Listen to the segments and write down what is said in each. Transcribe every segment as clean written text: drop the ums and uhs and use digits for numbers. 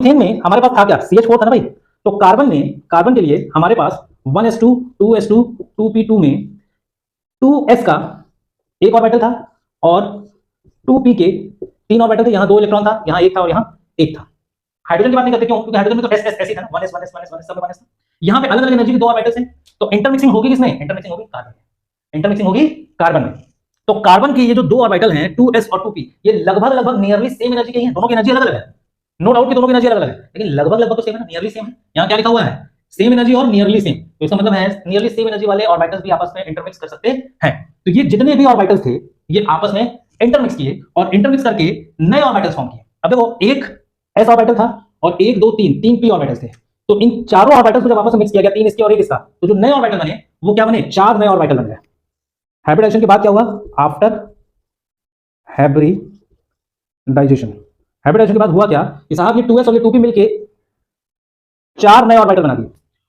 Methane में हमारे पास था क्या, CH4 था ना भाई। तो कार्बन के लिए हमारे पास 1s2 2s2 2p2 में 2s का एक ऑर्बिटल था और 2p के तीन ऑर्बिटल थे। यहां दो इलेक्ट्रॉन था, यहां एक था और यहां एक था। हाइड्रोजन की बात नहीं करते, क्यों? क्योंकि हाइड्रोजन में तो एस एस ही था ना, 1s 1s 1s 1s सब में 1s था। यहां पे अलग अलग एनर्जी के दो ऑर्बिटल्स हैं, तो इंटरमिक्सिंग होगी किसमें? इंटरमिक्सिंग होगी कार्बन में। इंटरमिक्सिंग होगी कार्बन में। तो कार्बन की ये जो दो ऑर्बिटल हैं 2s और 2p, ये लगभग नियरली सेम एनर्जी के हैं। दोनों की एनर्जी अलग अलग है, नो डाउट कि दोनों की एनर्जी अलग अलग है, लेकिन लगभग तो सेम है ना, नियरली सेम है। यहां क्या लिखा हुआ है? सेम एनर्जी और नियरली सेम। तो इसका मतलब है नियरली सेम एनर्जी वाले ऑर्बिटल्स भी आपस में इंटरमिक्स कर सकते हैं। तो ये जितने भी ऑर्बिटल्स थे ये आपस में इंटरमिक्स किए और इंटरमिक्स करके नए ऑर्बिटल्स फॉर्म किए। अब देखो, एक s ऑर्बिटल था और एक दो तीन तीन p ऑर्बिटल्स थे। तो इन चारों ऑर्बिटल्स को जब आपस में मिक्स किया गया, तीन इसके और एक इसका, तो जो नए ऑर्बिटल बने वो क्या बने? चार नए ऑर्बिटल बन गए। हाइब्रिडाइजेशन के बाद क्या हुआ? आफ्टर हाइब्रिडाइजेशन, हाइब्रिडाइजेशन के बाद हुआ क्या कि साहब ये 2s और ये 2p मिलके चार नए ऑर्बिटल बना दिए।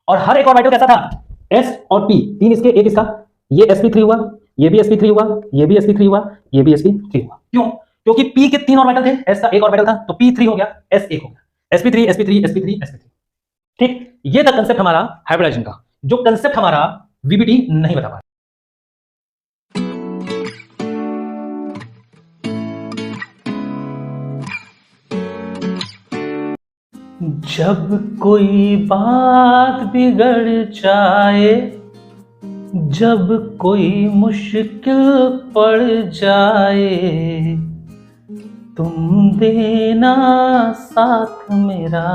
और हर एक ऑर्बिटल कैसा था? s और p, तीन इसके एक इसका। ये sp3 हुआ, ये भी sp3 हुआ, ये भी sp3 हुआ, ये भी sp3 हुआ। क्यों? क्योंकि p के तीन ऑर्बिटल थे, s का एक ऑर्बिटल था, तो p3 हो गया, s एक हो गया, sp3 sp3 sp3 sp3। ठीक, ये था कंसेप्ट हमारा हाइब्रिडाइजेशन का, जो कंसेप्ट हमारा VBT नहीं बता पाया। जब कोई बात बिगड़ जाए, जब कोई मुश्किल पड़ जाए, तुम देना साथ मेरा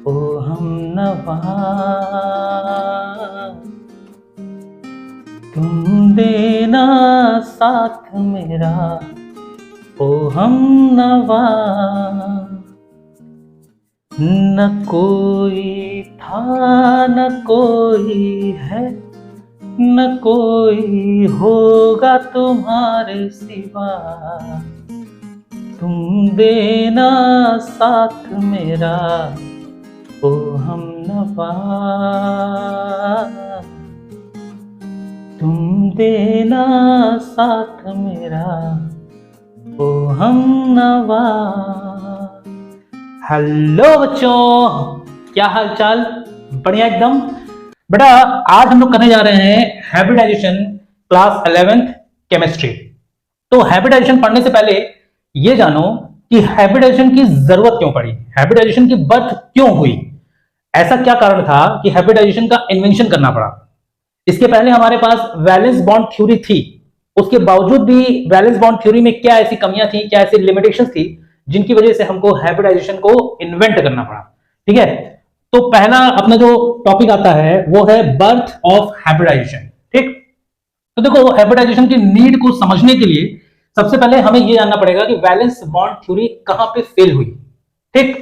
ओ हमनवा, तुम देना साथ मेरा ओ हमनवा। न कोई था न कोई है, न कोई होगा तुम्हारे सिवा, तुम देना साथ मेरा ओ हमनवा, तुम देना साथ मेरा ओ हमनवा। हेलो बच्चों, क्या हाल चाल? बढ़िया एकदम। बेटा आज हम लोग करने जा रहे हैं हाइब्रिडाइजेशन, क्लास 11th केमिस्ट्री। तो हाइब्रिडाइजेशन पढ़ने से पहले ये जानो कि हाइब्रिडाइजेशन की जरूरत क्यों पड़ी, हाइब्रिडाइजेशन की बर्थ क्यों हुई, ऐसा क्या कारण था कि हाइब्रिडाइजेशन का इन्वेंशन करना पड़ा। इसके पहले हमारे पास वैलेंस बॉन्ड थ्योरी थी, उसके बावजूद भी वैलेंस बॉन्ड थ्योरी में क्या ऐसी कमियां थी, क्या ऐसी लिमिटेशंस थी जिनकी वजह से हमको हाइब्रिडाइजेशन को इन्वेंट करना पड़ा। ठीक है, तो पहला अपना जो टॉपिक आता है वो है बर्थ ऑफ हाइब्रिडाइजेशन। ठीक, तो देखो हाइब्रिडाइजेशन की नीड को समझने के लिए सबसे पहले हमें यह जानना पड़ेगा कि वैलेंस बॉन्ड थ्योरी कहां पे फेल हुई। ठीक,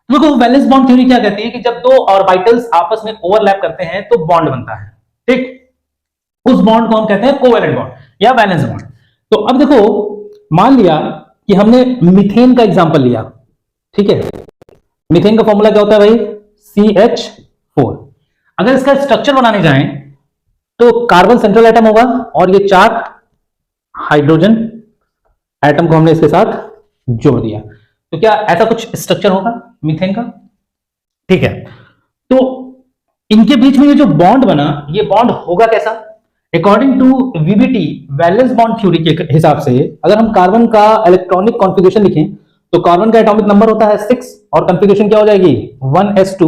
देखो वैलेंस बॉन्ड थ्योरी क्या कहती है कि जब दो ऑर्बिटल्स आपस में ओवरलैप करते हैं तो बॉन्ड बनता है। ठीक, उस बॉन्ड को हम कहते हैं कोवेलेंट बॉन्ड या वैलेंस बॉन्ड। तो अब देखो, मान लिया कि हमने मीथेन का एग्जांपल लिया। ठीक है, मीथेन का फॉर्मूला क्या होता है भाई? CH4। अगर इसका स्ट्रक्चर बनाने जाएं तो कार्बन सेंट्रल एटम होगा और ये चार हाइड्रोजन एटम को हमने इसके साथ जोड़ दिया। तो क्या ऐसा कुछ स्ट्रक्चर होगा मीथेन का? ठीक है, तो इनके बीच में ये जो बॉन्ड बना, ये बॉन्ड होगा कैसा? According to VBT valence bond theory के हिसाब से अगर हम कार्बन का इलेक्ट्रॉनिक कॉन्फ़िगरेशन लिखें तो कार्बन का एटॉमिक नंबर होता है 6 और कॉन्फ़िगरेशन क्या हो जाएगी? 1s2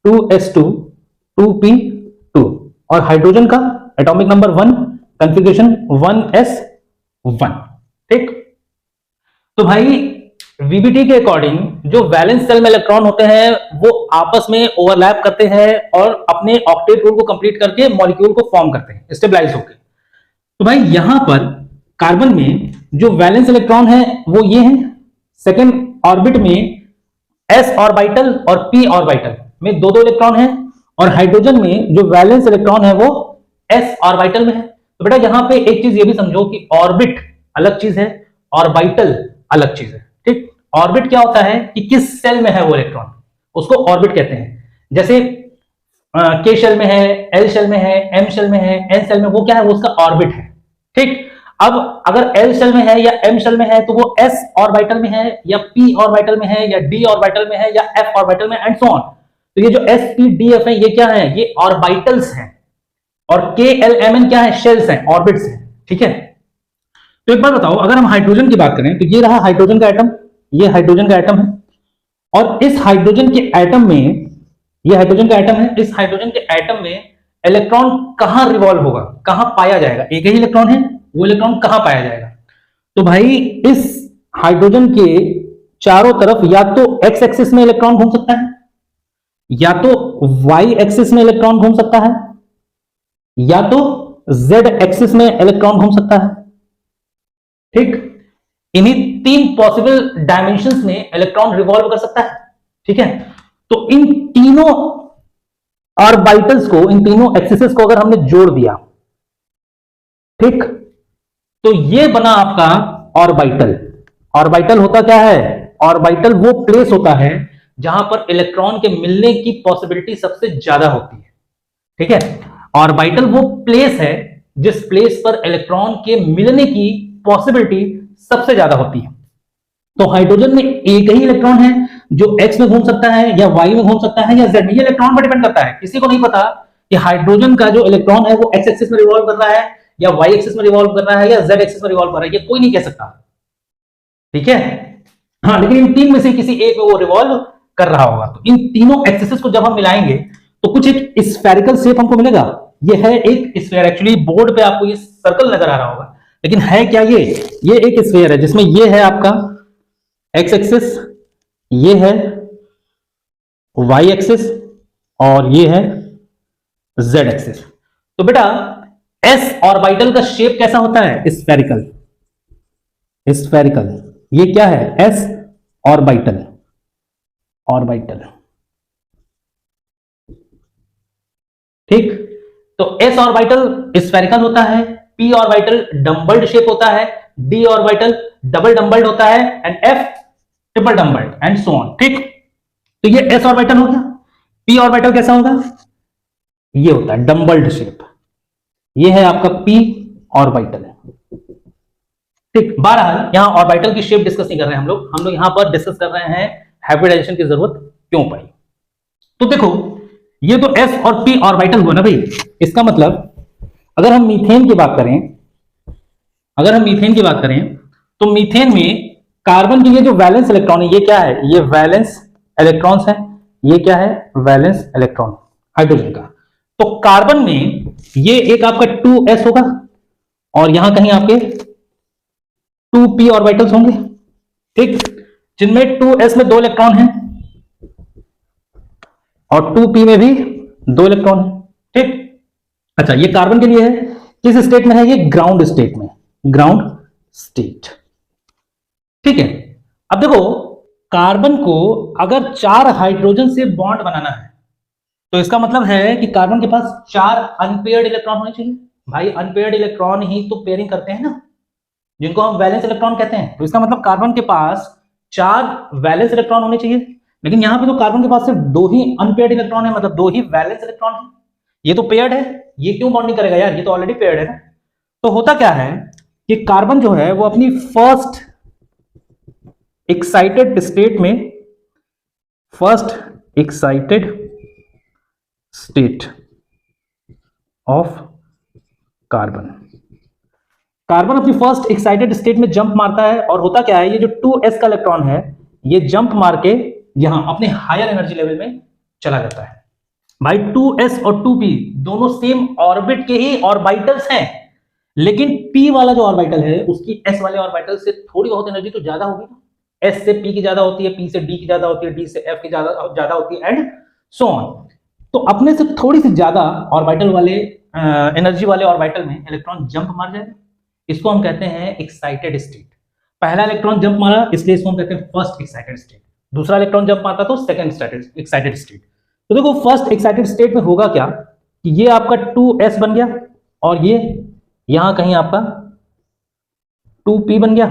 2s2 2p2 और हाइड्रोजन का एटॉमिक नंबर 1, कॉन्फ़िगरेशन 1s1। ठीक, तो भाई VBT के अकॉर्डिंग जो वैलेंस सेल में इलेक्ट्रॉन होते हैं वो आपस में ओवरलैप करते हैं और अपने ऑक्टेट रूल को कंप्लीट करके मॉलिक्यूल को फॉर्म करते हैं स्टेबलाइज होकर। तो भाई यहां पर कार्बन में जो वैलेंस इलेक्ट्रॉन है वो ये है, सेकेंड ऑर्बिट में s ऑर्बिटल और p ऑर्बिटल में दो दो इलेक्ट्रॉन है और हाइड्रोजन में जो वैलेंस इलेक्ट्रॉन है वो s ऑर्बिटल में है। तो बेटा यहां पे एक चीज ये भी समझो कि ऑर्बिट अलग चीज है, ऑर्बिटल अलग चीज है। ठीक, ऑर्बिट क्या होता है कि किस सेल में है वो इलेक्ट्रॉन, उसको ऑर्बिट कहते हैं। जैसे K शेल में है, L शेल में है, M शेल में है, N शेल में, वो क्या है? वो उसका ऑर्बिट है। ठीक, अब अगर एल शेल में है या एम शेल में है तो वो एस ऑर्बिटल में है या पी ऑर्बिटल में है या डी ऑर्बिटल में है या एफ ऑर्बिटल में एंड सो ऑन। तो ये जो एस पी डी एफ है ये क्या है, ये ऑर्बिटल्स हैं, और के एल एम एन क्या है, शेल्स हैं, ऑर्बिट्स हैं। ठीक है, तो एक बार बताओ, अगर हम हाइड्रोजन की बात करें तो ये रहा हाइड्रोजन का एटम, ये हाइड्रोजन का एटम है, और इस हाइड्रोजन के एटम में, ये हाइड्रोजन का एटम है, इस हाइड्रोजन के एटम में इलेक्ट्रॉन कहां रिवॉल्व होगा, कहां पाया जाएगा, एक ही इलेक्ट्रॉन है, वो इलेक्ट्रॉन कहां पाया जाएगा। तो भाई इस हाइड्रोजन के चारों तरफ या तो एक्स एक्सिस में इलेक्ट्रॉन घूम सकता है, या तो वाई एक्सिस में इलेक्ट्रॉन घूम सकता है, या तो जेड एक्सिस में इलेक्ट्रॉन घूम सकता है। ठीक, इन्हीं तीन पॉसिबल डायमेंशंस में इलेक्ट्रॉन रिवॉल्व कर सकता है। ठीक है, तो इन तीनों ऑर्बिटल्स को, इन तीनों एक्सिस को अगर हमने जोड़ दिया, ठीक, तो ये बना आपका ऑर्बिटल। ऑर्बिटल होता क्या है, ऑर्बिटल वो प्लेस होता है जहां पर इलेक्ट्रॉन के मिलने की पॉसिबिलिटी सबसे ज्यादा होती है। ठीक है, ऑर्बिटल वो प्लेस है जिस प्लेस पर इलेक्ट्रॉन के मिलने की पॉसिबिलिटी सबसे ज्यादा होती है। तो हाइड्रोजन में एक ही इलेक्ट्रॉन है जो एक्स में घूम सकता है या वाई में घूम सकता है या जेड में। ये इलेक्ट्रॉन पर डिपेंड करता है, किसी को नहीं पता कि हाइड्रोजन का जो इलेक्ट्रॉन है वो एक्स एक्सिस में रिवॉल्व कर रहा है या वाई एक्सिस में रिवॉल्व कर रहा है या जेड एक्सिस में रिवॉल्व कर रहा है, ये कोई नहीं कह सकता। ठीक है, हाँ, लेकिन इन तीन में से किसी एक में वो रिवॉल्व कर रहा होगा। तो इन तीनों एक्सिस को जब हम मिलाएंगे तो कुछ एक स्फेरिकल शेप हमको मिलेगा। ये है एक स्फीयर, एक्चुअली बोर्ड पे आपको ये सर्कल नजर आ रहा होगा, लेकिन है क्या ये एक स्फीयर है जिसमें ये है आपका एक्स एक्सिस, ये है वाई एक्सिस और ये है जेड एक्सिस। तो बेटा एस ऑर्बिटल का शेप कैसा होता है, स्फेरिकल। स्फेरिकल, ये क्या है, एस ऑर्बिटल, ऑर्बिटल। ठीक, तो एस ऑर्बिटल स्फेरिकल होता है, पी ऑर्बिटल डम्बल्ड शेप होता है, डी ऑर्बिटल डबल डम्बल्ड होता है and F triple dumbbelled and so on. ठीक, तो ये एस ऑर्बिटल हो गया। पी ऑर्बिटल कैसा होगा, ये होता है डम्बल्ड शेप, ये है आपका पी ऑर्बिटल। ठीक, बहरहाल यहां ऑर्बिटल की शेप डिस्कस नहीं कर रहे हैं हम लोग यहां पर डिस्कस कर रहे हैं हाइब्रिडाइजेशन की जरूरत क्यों पड़ी। तो देखो ये तो एस और पी ऑर्बिटल हुआ ना भाई, इसका मतलब अगर हम मीथेन की बात करें, तो मीथेन में कार्बन के लिए जो वैलेंस इलेक्ट्रॉन है, ये क्या है, ये वैलेंस इलेक्ट्रॉन्स है, ये क्या है, वैलेंस इलेक्ट्रॉन हाइड्रोजन का। तो कार्बन में ये एक आपका 2s होगा और यहां कहीं आपके 2p ऑर्बिटल्स होंगे। ठीक, जिनमें 2s में 2 इलेक्ट्रॉन हैं और 2p में भी 2 इलेक्ट्रॉन है। ठीक, अच्छा, ये कार्बन के लिए है, किस स्टेट में है, ये ग्राउंड स्टेट में, ग्राउंड स्टेट। ठीक है, अब देखो कार्बन को अगर 4 हाइड्रोजन से बॉन्ड बनाना है तो इसका मतलब है कि कार्बन के पास 4 अनपेयर्ड इलेक्ट्रॉन होने चाहिए। भाई अनपेयर्ड इलेक्ट्रॉन ही तो पेयरिंग करते हैं ना, जिनको हम वैलेंस इलेक्ट्रॉन कहते हैं। तो इसका मतलब कार्बन के पास 4 वैलेंस इलेक्ट्रॉन होने चाहिए, लेकिन यहां पे तो कार्बन के पास सिर्फ 2 ही अनपेयर्ड इलेक्ट्रॉन है, मतलब 2 ही वैलेंस इलेक्ट्रॉन है। ये तो पेयर्ड है, ये क्यों बॉन्डिंग करेगा यार, ये तो ऑलरेडी पेयर्ड है ना। तो होता क्या है कि कार्बन जो है वो अपनी फर्स्ट एक्साइटेड स्टेट में, first excited state of carbon, carbon अपनी फर्स्ट एक्साइटेड स्टेट में जंप मारता है और होता क्या है, ये जो 2s का इलेक्ट्रॉन है ये जंप मार के यहां अपने हायर एनर्जी लेवल में चला जाता है। भाई 2s और 2p दोनों सेम ऑर्बिट के ही ऑर्बिटल्स हैं, लेकिन p वाला जो ऑर्बिटल है उसकी s वाले ऑर्बिटल से थोड़ी बहुत एनर्जी तो ज्यादा होगी ना। s से p की ज्यादा होती है, p से d की ज्यादा होती है, d से f की ज्यादा होती है एंड सो ऑन। तो अपने से थोड़ी सी ज्यादा ऑर्बिटल वाले एनर्जी वाले ऑर्बिटल में इलेक्ट्रॉन जंप मार जाएगा, इसको हम कहते हैं एक्साइटेड स्टेट। पहला इलेक्ट्रॉन जंप मारा इसलिए इसको हम कहते हैं फर्स्ट एक्साइटेड स्टेट, दूसरा इलेक्ट्रॉन जंप मारता तो सेकंड एक्साइटेड स्टेट। तो देखो फर्स्ट एक्साइटेड स्टेट में होगा क्या कि ये आपका 2s बन गया और ये यहां कहीं आपका 2p बन गया।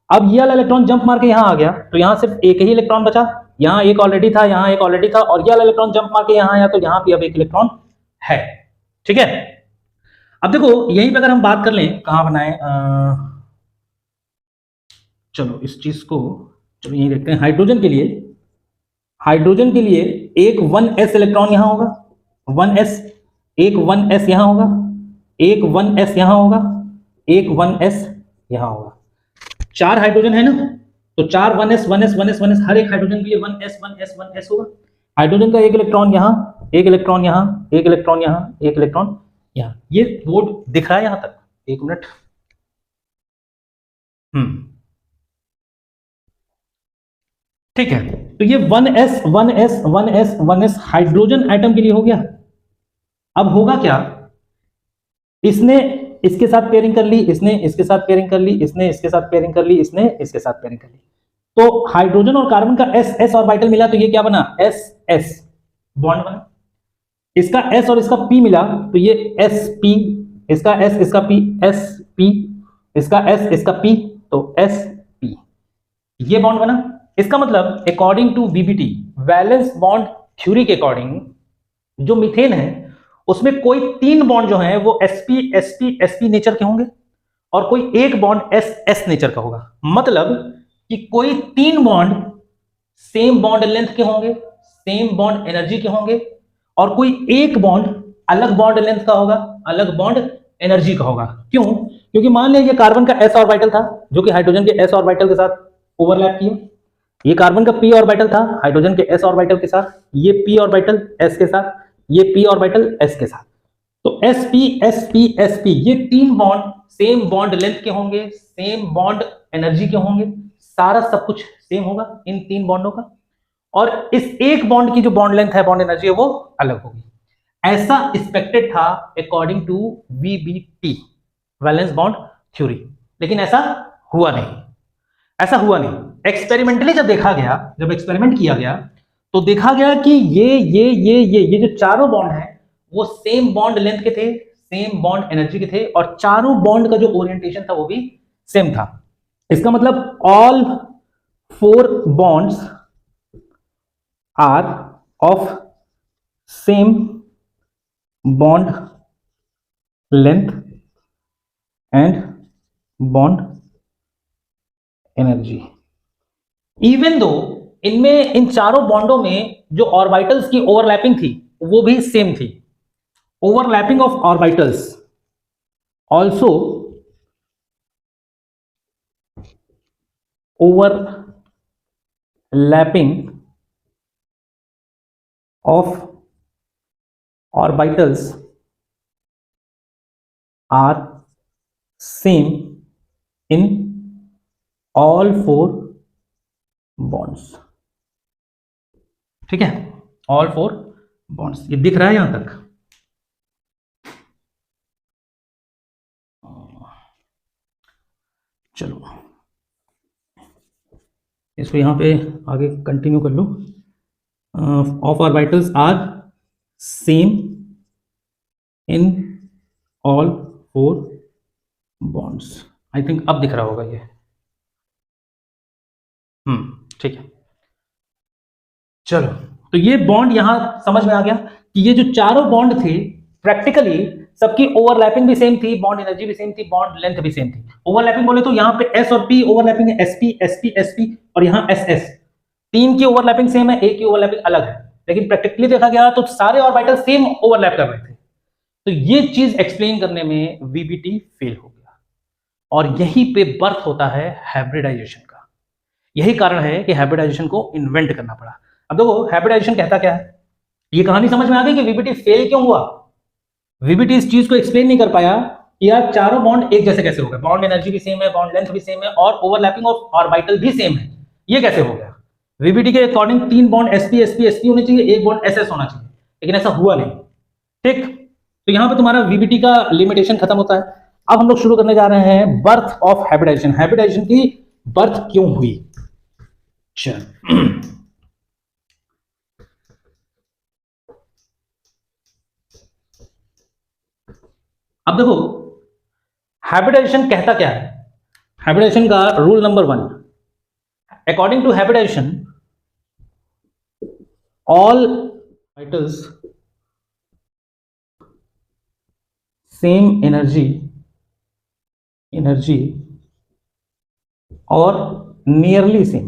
अब ये वाला इलेक्ट्रॉन जंप मार के यहां आ गया तो यहां सिर्फ एक ही इलेक्ट्रॉन बचा, यहां एक ऑलरेडी था, यहां एक ऑलरेडी था, और ये वाला इलेक्ट्रॉन जंप मार के यहां आया तो यहां भी अब एक इलेक्ट्रॉन है। ठीक है, अब देखो यहीं पे अगर हम बात कर लें, कहाँ बनाए, चलो इस चीज को, चलो यहीं देखते हैं। हाइड्रोजन के लिए एक 1s इलेक्ट्रॉन यहां होगा, 1s, एक 1s यहां होगा, एक 1s यहां होगा, एक 1s यहां होगा। 4 हाइड्रोजन है ना, तो 4 1s 1s 1s 1s, हर एक हाइड्रोजन के लिए 1s 1s 1s होगा। हाइड्रोजन का एक इलेक्ट्रॉन यहां, एक इलेक्ट्रॉन यहां, एक इलेक्ट्रॉन यहां, एक इलेक्ट्रॉन यहां। ये बोर्ड दिख रहा है यहां तक? एक मिनट। ठीक है, तो ये 1s 1s 1s 1s hydrogen atom के लिए हो गया। अब होगा क्या, इसने इसके साथ पेयरिंग कर ली, इसने इसके साथ पेयरिंग कर ली, इसने इसके साथ पेयरिंग कर ली, इसने इसके साथ पेयरिंग कर ली, तो हाइड्रोजन और कार्बन का एस एस ऑर्बिटल मिला, तो ये क्या बना, एस एस बॉन्ड बना। इसका एस और इसका पी मिला, तो ये एस पी, इसका एस इसका पी, एस पी, इसका एस इसका पी, तो एस पी, ये बॉन्ड बना। इसका मतलब according to VBT, valence bond theory के अकॉर्डिंग, जो मीथेन है उसमें कोई 3 बॉन्ड जो हैं वो sp sp sp नेचर के होंगे, और कोई एक बॉन्ड s s नेचर का होगा। मतलब कि कोई 3 बॉन्ड सेम बॉन्ड लेंथ के होंगे, सेम बॉन्ड एनर्जी के होंगे, और कोई एक बॉन्ड अलग बॉन्ड लेंथ का होगा, अलग बॉन्ड एनर्जी का होगा। क्यों? क्योंकि मान लिया ये कार्बन का s ऑर्बिटल था जो कि हाइड्रोजन के s ऑर्बिटल के साथ ओवरलैप किया, ये कार्बन का p ऑर्बिटल था हाइड्रोजन के s ऑर्बिटल के साथ, ये p ऑर्बिटल s के साथ, ये p ऑर्बिटल s के साथ, तो sp sp sp ये 3 बॉन्ड सेम बॉन्ड लेंथ के होंगे, सेम बॉन्ड एनर्जी के होंगे, सारा सब कुछ सेम होगा इन 3 बॉन्डों का, और इस एक बॉन्ड की जो बॉन्ड लेंथ है, बॉन्ड एनर्जी है, वो अलग होगी। ऐसा एक्सपेक्टेड था according to VBT, valence bond theory, लेकिन ऐसा हुआ नहीं, ऐसा हुआ नहीं। एक्सपेरिमेंटली जब देखा गया, जब एक्सपेरिमेंट किया गया, तो देखा गया कि ये जो चारों बॉन्ड हैं वो सेम बॉन्ड लेंथ के थे, सेम बॉन्ड एनर्जी के थे, और चारों बॉन्ड का जो ओरिएंटेशन था वो भी सेम था। इसका मतलब all 4 bonds are of same bond length and bond energy, even though इनमें, इन चारों बॉन्डों में जो ऑर्बिटल्स की ओवरलैपिंग थी वो भी सेम थी। Overlapping of orbitals also, overlapping of orbitals are same in all 4 bonds. ठीक है, ऑल 4 बॉन्ड्स, ये दिख रहा है यहां तक? चलो इसको यहां पे आगे कंटिन्यू कर लो। Of orbitals are same in all 4 bonds. I think अब दिख रहा होगा ये। ठीक है, चलो, तो ये बॉन्ड यहां समझ में आ गया कि ये जो चारों बॉन्ड थे प्रैक्टिकली सबकी ओवरलैपिंग भी सेम थी, बॉन्ड एनर्जी भी सेम थी, बॉन्ड लेंथ भी सेम थी। ओवरलैपिंग बोले तो यहाँ पे s और p ओवरलैपिंग है, sp sp sp, और यहाँ ss, 3 की ओवरलैपिंग सेम है, एक की ओवरलैपिंग अलग है, लेकिन प्रैक्टिकली देखा गया तो सारे ऑर्बिटल सेम ओवरलैप कर रहे थे। तो ये चीज एक्सप्लेन करने में वीबीटी फेल हो गया, और यहीं पे बर्थ होता है हाइब्रिडाइजेशन का। यही कारण है कि हाइब्रिडाइजेशन को इन्वेंट करना पड़ा। अब देखो हाइब्रिडाइजेशन कहता क्या है, ये कहानी समझ में आ गई कि वीबीटी फेल क्यों हुआ। वीबीटी इस चीज को एक्सप्लेन नहीं कर पाया कि यार चारों बॉन्ड एक जैसे कैसे हो गए, बॉन्ड एनर्जी भी सेम है, बॉन्ड लेंथ भी सेम है, और ओवरलैपिंग ऑफ ऑर्बिटल भी सेम है, ये कैसे हो गया। वीबीटी के according 3 bond sp sp sp होने चाहिए, एक बॉन्ड ss होना चाहिए, लेकिन ऐसा हुआ नहीं। ठीक, तो यहां पे तुम्हारा वीबीटी का लिमिटेशन खत्म होता है। अब हम लोग शुरू करने जा रहे हैं बर्थ ऑफ हाइब्रिडाइजेशन, हाइब्रिडाइजेशन की बर्थ क्यों हुई। चल अब देखो हाइब्रिडाइजेशन कहता क्या है। हाइब्रिडाइजेशन का rule number 1, according to hybridization all orbitals same energy और nearly same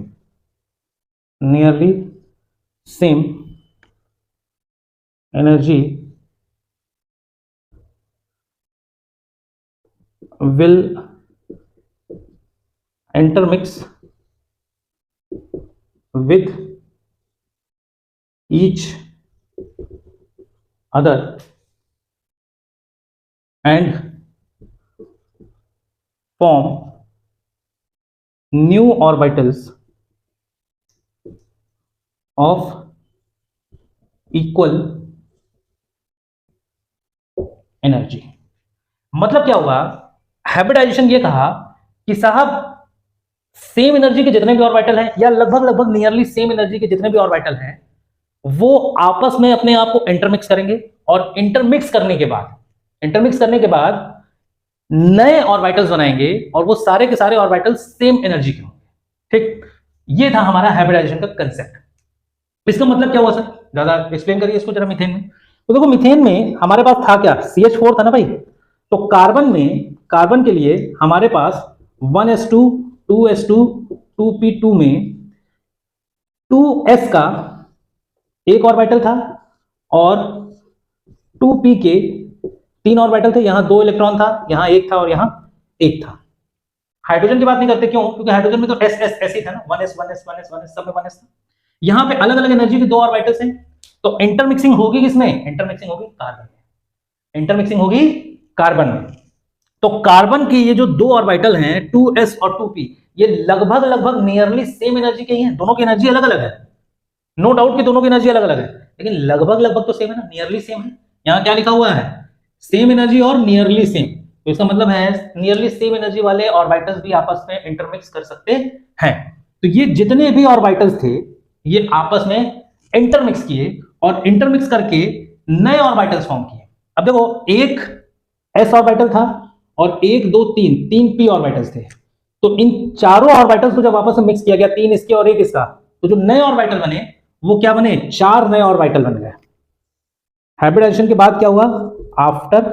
energy will intermix with each other and form new orbitals of equal energy। मतलब क्या हुआ, हाइब्रिडाइजेशन ये कहा कि साहब सेम एनर्जी के जितने भी ऑर्बिटल हैं या लगभग नियरली सेम एनर्जी के जितने भी ऑर्बिटल हैं वो आपस में अपने आप को इंटरमिक्स करेंगे और इंटरमिक्स करने के बाद नए ऑर्बिटल्स बनाएंगे और वो सारे के सारे ऑर्बिटल्स सेम एनर्जी के होंगे। ठीक, ये था हमारा हाइब्रिडाइजेशन का कंसेप्ट। इसका मतलब क्या हुआ सर, ज्यादा एक्सप्लेन करिए इसको जरा। मीथेन में तो देखो, मीथेन में हमारे पास था क्या, CH4 था ना भाई। तो कार्बन के लिए हमारे पास 1s2 2s2 2p2 में 2s का एक ऑर्बिटल था और 2p के 3 ऑर्बिटल थे। यहां 2 इलेक्ट्रॉन था, यहां एक था और यहां एक था। हाइड्रोजन की बात नहीं करते, क्यों? क्योंकि हाइड्रोजन में तो एस ही था ना, 1s 1s 1s 1s सब में 1s था। यहां पे अलग अलग एनर्जी के 2 ऑर्बिटल्स हैं, तो इंटरमिक्सिंग होगी किसमें? इंटरमिक्सिंग होगी कार्बन में। तो कार्बन की ये जो 2 ऑर्बिटल हैं 2s और 2p, ये लगभग नियरली सेम एनर्जी के ही हैं। दोनों की एनर्जी अलग अलग है, नो डाउट कि दोनों की एनर्जी अलग अलग है, लेकिन लगभग तो सेम है ना, नियरली सेम है। यहां क्या लिखा हुआ है? सेम एनर्जी और नियरली सेम। तो इसका मतलब है नियरली सेम एनर्जी वाले ऑर्बिटल्स भी आपस में इंटरमिक्स कर सकते हैं। तो ये जितने भी ऑर्बिटल्स थे ये आपस में इंटरमिक्स किए और इंटरमिक्स करके नए ऑर्बिटल्स फॉर्म किए। अब देखो, एक s ऑर्बिटल था और 1 2 3 p ऑर्बिटल्स थे। तो इन चारों ऑर्बिटल्स को जब आपस में मिक्स किया गया, 3 इसके और 1 इसका, तो जो नए ऑर्बिटल बने वो क्या बने? 4 नए ऑर्बिटल बन गए। हाइब्रिडाइजेशन के बाद क्या हुआ? आफ्टर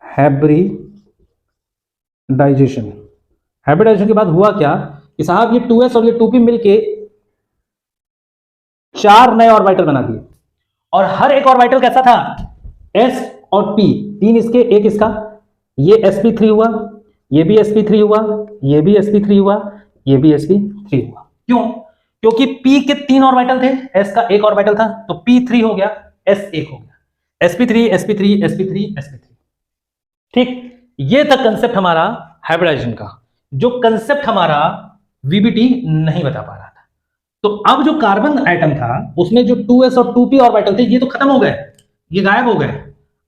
हाइब्रिडाइजेशन के बाद हुआ क्या कि साहब ये 2s और ये 2p मिलके 4 नए ऑर्बिटल बना दिए। और हर एक ऑर्बिटल कैसा था? s और p, 3 इसके 1 इसका। ये sp3 हुआ, ये भी sp3 हुआ, ये भी sp3 हुआ, ये भी sp3 हुआ। क्यों? क्योंकि p के 3 ऑर्बिटल थे, s का 1 ऑर्बिटल था, तो p3 हो गया, s 1 हो गया, sp3 sp3 sp3 sp3। ठीक, ये था कंसेप्ट हमारा हाइब्रिडाइजेशन का, जो कंसेप्ट हमारा वीबीटी नहीं बता पा रहा था। तो अब जो कार्बन एटम था उसमें जो 2s और 2p ऑर्बिटल थे ये तो खत्म हो गए, ये गायब हो गए।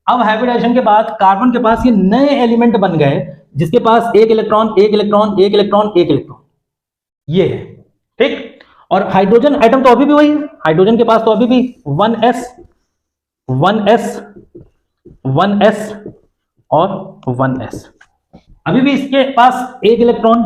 अब हाइब्रिडाइजेशन के बाद कार्बन के पास ये नए एलिमेंट बन गए जिसके पास 1 इलेक्ट्रॉन 1 इलेक्ट्रॉन 1 इलेक्ट्रॉन 1 इलेक्ट्रॉन, ये है। ठीक, और हाइड्रोजन एटम तो अभी भी वही है, हाइड्रोजन के पास तो अभी भी 1s 1s 1s और 1s, अभी भी इसके पास 1 इलेक्ट्रॉन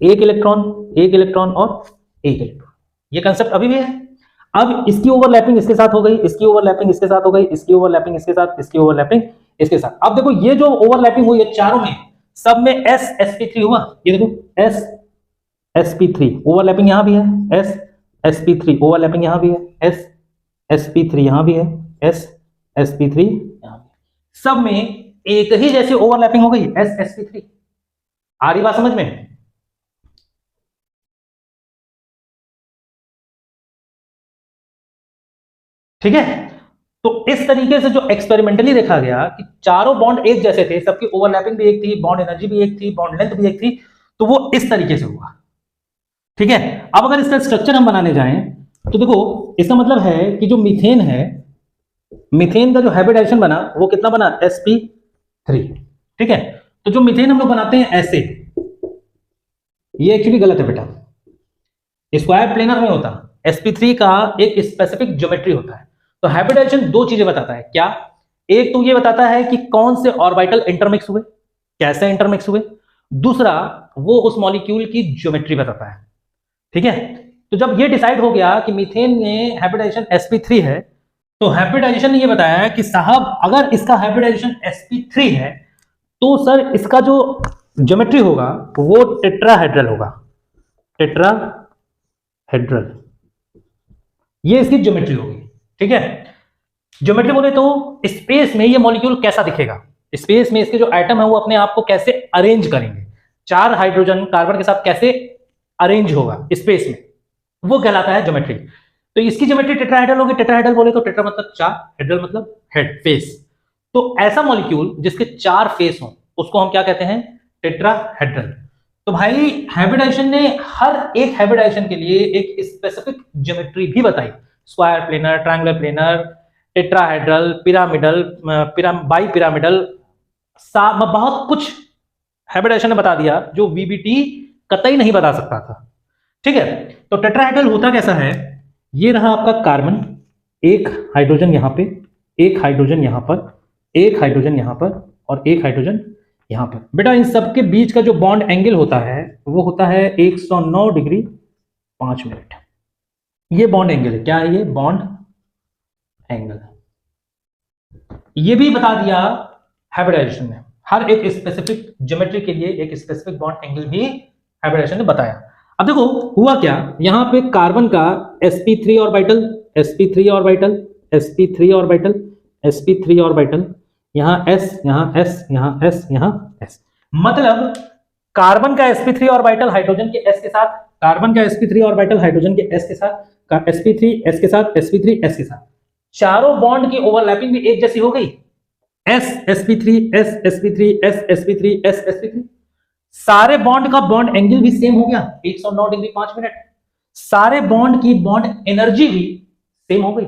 1 इलेक्ट्रॉन 1 इलेक्ट्रॉन और 1 इलेक्ट्रॉन, ये कंसेप्ट अभी भी है। अब इसकी ओवरलैपिंग इसके साथ हो गई, इसकी ओवरलैपिंग इसके साथ हो गई, इसकी ओवरलैपिंग इसके साथ, इसकी ओवरलैपिंग इसके साथ। अब देखो ये जो ओवरलैपिंग हुई है चारों में, सब में s sp3 हुआ। ये देखो s sp3 ओवरलैपिंग यहां भी है, s sp3 ओवरलैपिंग यहां भी है, s sp3 यहां भी है, s sp3 यहां भी, सब में एक ही जैसी ओवरलैपिंग हो गई s sp3। आ रही बात समझ में? ठीक है, तो इस तरीके से जो एक्सपेरिमेंटली देखा गया कि चारों बॉन्ड एक जैसे थे, सबकी ओवरलैपिंग भी एक थी, बॉन्ड एनर्जी भी एक थी, बॉन्ड लेंथ भी एक थी, तो वो इस तरीके से हुआ। ठीक है, अब अगर इसका स्ट्रक्चर हम बनाने जाएं तो देखो इसका मतलब है कि जो मीथेन है, मीथेन का जो हाइब्रिडाइजेशन बना वो कितना बना? sp3। ठीक है, तो जो मीथेन हम लोग बनाते हैं ऐसे, ये एक्चुअली गलत है बेटा, स्क्वायर प्लेनर में होता। sp3 का एक स्पेसिफिक ज्योमेट्री होता है। तो हाइब्रिडाइजेशन 2 चीजें बताता है। क्या? एक तो ये बताता है कि कौन से ऑर्बिटल इंटरमिक्स हुए, कैसे इंटरमिक्स हुए। दूसरा, वो उस मॉलिक्यूल की ज्योमेट्री बताता है। ठीक है, तो जब ये डिसाइड हो गया कि मीथेन में हाइब्रिडाइजेशन sp3 है, तो हाइब्रिडाइजेशन ने ये बताया है कि साहब अगर इसका हाइब्रिडाइजेशन sp3 है तो सर इसका जो ज्योमेट्री होगा वो टेट्राहेड्रल होगा, टेट्राहेड्रल, ये इसकी ज्योमेट्री होगी। ठीक है, ज्योमेट्री बोले तो स्पेस में ये मॉलिक्यूल कैसा दिखेगा, स्पेस में इसके जो एटम है वो अपने आप को कैसे अरेंज करेंगे, 4 हाइड्रोजन कार्बन के साथ कैसे अरेंज होगा स्पेस में, वो कहलाता है ज्योमेट्री। तो इसकी ज्योमेट्री टेट्राहेड्रल होगी। टेट्राहेड्रल बोले तो टेट्रा मतलब 4, हेड्रल मतलब हेड, फेस। तो ऐसा मॉलिक्यूल जिसके 4 फेस हो उसको हम क्या कहते हैं, टेट्राहेड्रल। तो भाई हाइब्रिडाइजेशन ने हर एक हाइब्रिडाइजेशन के लिए एक स्पेसिफिक ज्योमेट्री भी बताई, square planar, triangular planar, tetrahedral, pyramidal, bi pyramidal, बहुत कुछ हाइब्रिडाइजेशन ने बता दिया जो वीबीटी कतई नहीं बता सकता था। ठीक है, तो टेट्राहेड्रल होता कैसा है, ये रहा आपका कार्बन, एक हाइड्रोजन यहां पे, एक हाइड्रोजन यहां पर, एक हाइड्रोजन यहां पर और एक हाइड्रोजन यहां पर। बेटा इन सबके बीच का जो बॉन्ड एंगल होता है वो होता है 109 डिग्री 5 मिनट। ये बॉन्ड एंगल है, क्या है ये, बॉन्ड एंगल। ये भी बता दिया हाइब्रिडाइजेशन ने, हर एक स्पेसिफिक ज्योमेट्री के लिए एक स्पेसिफिक बॉन्ड एंगल भी हाइब्रिडाइजेशन ने बताया। अब देखो हुआ क्या, यहां पे कार्बन का sp3 orbital, sp3 orbital, sp3 orbital, sp3 orbital, यहां s, यहां s, यहां s, यहां s, मतलब कार्बन का sp3 ऑर्बिटल हाइड्रोजन के s के साथ, कार्बन का sp3 ऑर्बिटल हाइड्रोजन के s के साथ, sp3 s के साथ, sp3 s के साथ, चारों बॉन्ड की ओवरलैपिंग भी एक जैसी हो गई, s sp3 s sp3 s sp3 s sp3, सारे बॉन्ड का बॉन्ड एंगल भी सेम हो गया 109 डिग्री 5 मिनट, सारे बॉन्ड की बॉन्ड एनर्जी भी सेम हो गई।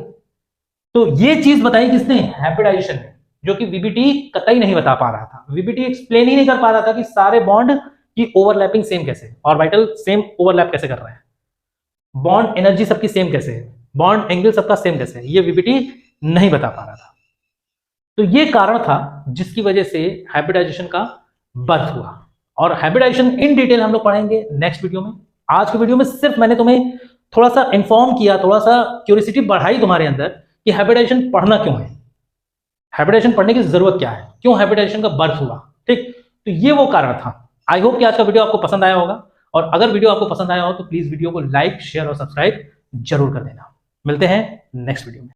तो ये चीज बताई किसने, हाइब्रिडाइजेशन ने, जो कि वीबीटी कतई नहीं बता पा रहा था। वीबीटी एक्सप्लेन ही नहीं कर पा रहा था कि सारे बॉन्ड की ओवरलैपिंग सेम कैसे, ऑर्बिटल सेम ओवरलैप कैसे कर रहे हैं, बॉन्ड एनर्जी सबकी सेम कैसे है, बॉन्ड एंगल सबका सेम कैसे है, ये वीबीटी नहीं बता पा रहा था। तो ये कारण था जिसकी वजह से हाइब्रिडाइजेशन का बर्थ हुआ। और हाइब्रिडाइजेशन इन डिटेल हम लोग पढ़ेंगे नेक्स्ट वीडियो में। आज के वीडियो में सिर्फ मैंने तुम्हें थोड़ा सा इन्फॉर्म किया, थोड़ा सा क्यूरियोसिटी बढ़ाई तुम्हारे अंदर कि हाइब्रिडाइजेशन पढ़ना क्यों है, हाइब्रिडाइजेशन पढ़ने की जरूरत क्या है, क्यों हाइब्रिडाइजेशन का बर्थ हुआ। ठीक, तो ये वो कारण था। आई होप कि आज का वीडियो आपको पसंद आया होगा, और अगर वीडियो आपको पसंद आया हो तो प्लीज वीडियो को लाइक, शेयर और सब्सक्राइब जरूर कर देना। मिलते हैं नेक्स्ट वीडियो में।